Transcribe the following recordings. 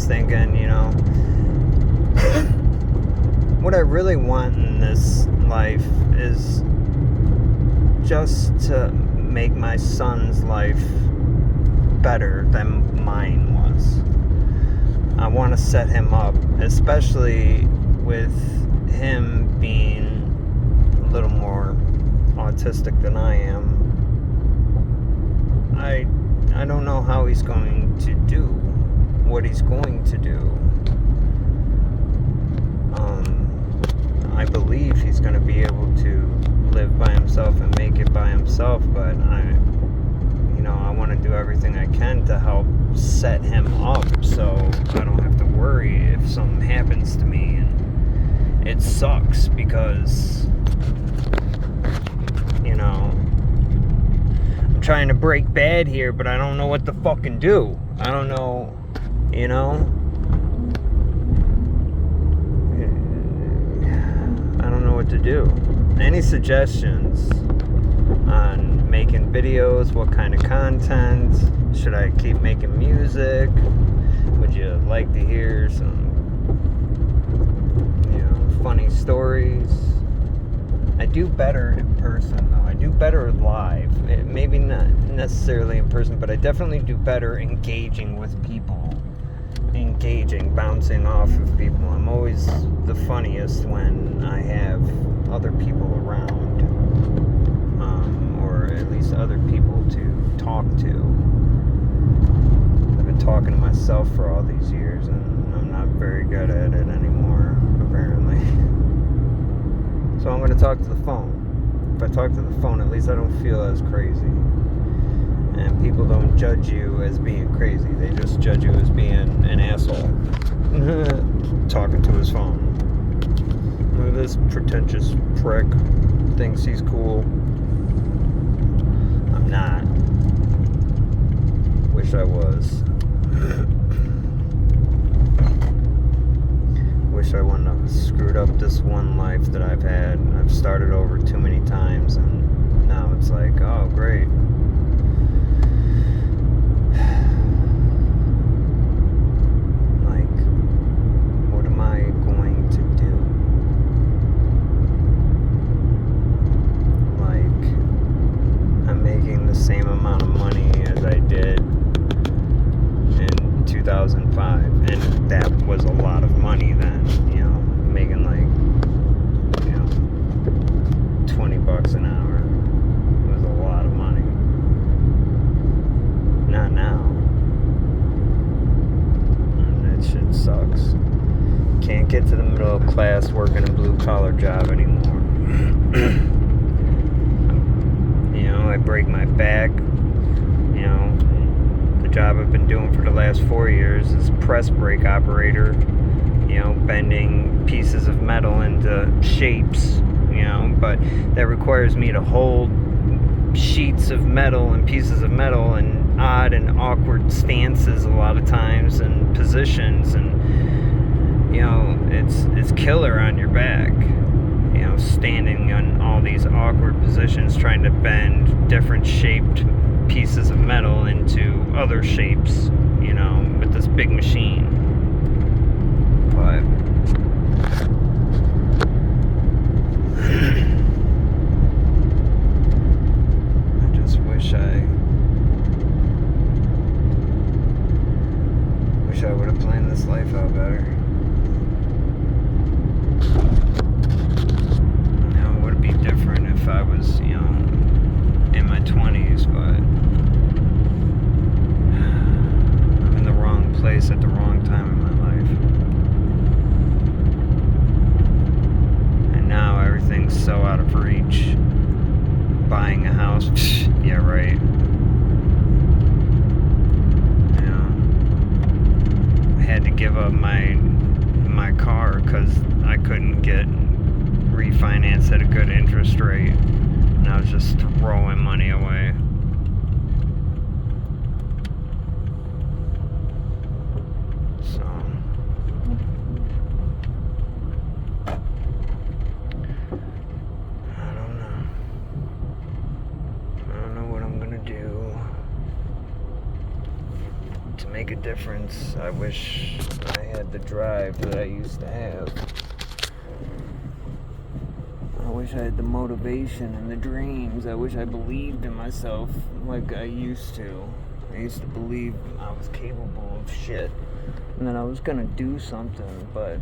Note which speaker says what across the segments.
Speaker 1: was thinking, what I really want in this life is just to make my son's life better than mine was. I want to set him up, especially with him being a little more autistic than I am. I don't know how he's going to do what he's going to do. I believe he's going to be able to live by himself and make it by himself, but I want to do everything I can to help set him up so I don't have to worry if something happens to me. And it sucks because I'm trying to break bad here, but I don't know what to fucking do. I don't know, I don't know what to do. Any suggestions on making videos? What kind of content? Should I keep making music? Would you like to hear some, funny stories? I do better in person, though. I do better live. Maybe not necessarily in person, but I definitely do better engaging with people. Bouncing off of people. I'm always the funniest when I have other people around. Or at least other people to talk to. I've been talking to myself for all these years, and I'm not very good at it anymore, apparently. So I'm going to talk to the phone. If I talk to the phone, at least I don't feel as crazy. And people don't judge you as being crazy. They just judge you as being an asshole. Talking to his phone. Look at this pretentious prick. Thinks he's cool. I'm not. Wish I was. Wish I wouldn't have screwed up this one life that I've had. I've started over too many times, and now it's like, oh, great. Like, what am I going to do? Like, I'm making the same amount of money as I did in 2005, and that was a lot of money then, making like, $20 an hour was a lot of money. Not now. And that shit sucks. Can't get to the middle class working a blue collar job anymore. I break my back. The job I've been doing for the last 4 years is press brake operator, bending pieces of metal into shapes, but that requires me to hold sheets of metal and pieces of metal in odd and awkward stances a lot of times and positions, and it's killer on your back, standing on all these awkward positions trying to bend different shaped pieces of metal into other shapes, with this big machine. But I just wish I would have planned this life out better. Now it would be different if I was, in my 20s, but I'm in the wrong place at the wrong time in my life. And now everything's so out of reach. Buying a house, yeah, right. I had to give up my car because I couldn't get refinanced at a good interest rate. And I was just throwing money away. So I don't know what I'm make a difference. I wish I had the drive that I used to have. I wish I had the motivation and the dreams. I wish I believed in myself like I used to. I used to believe I was capable of shit and that I was gonna do something, but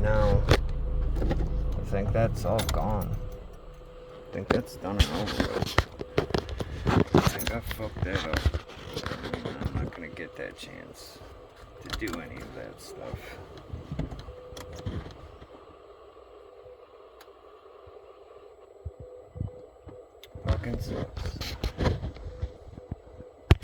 Speaker 1: now I think that's all gone. I think that's done and over with. I think I fucked that up. I'm not gonna get that chance to do any of that stuff.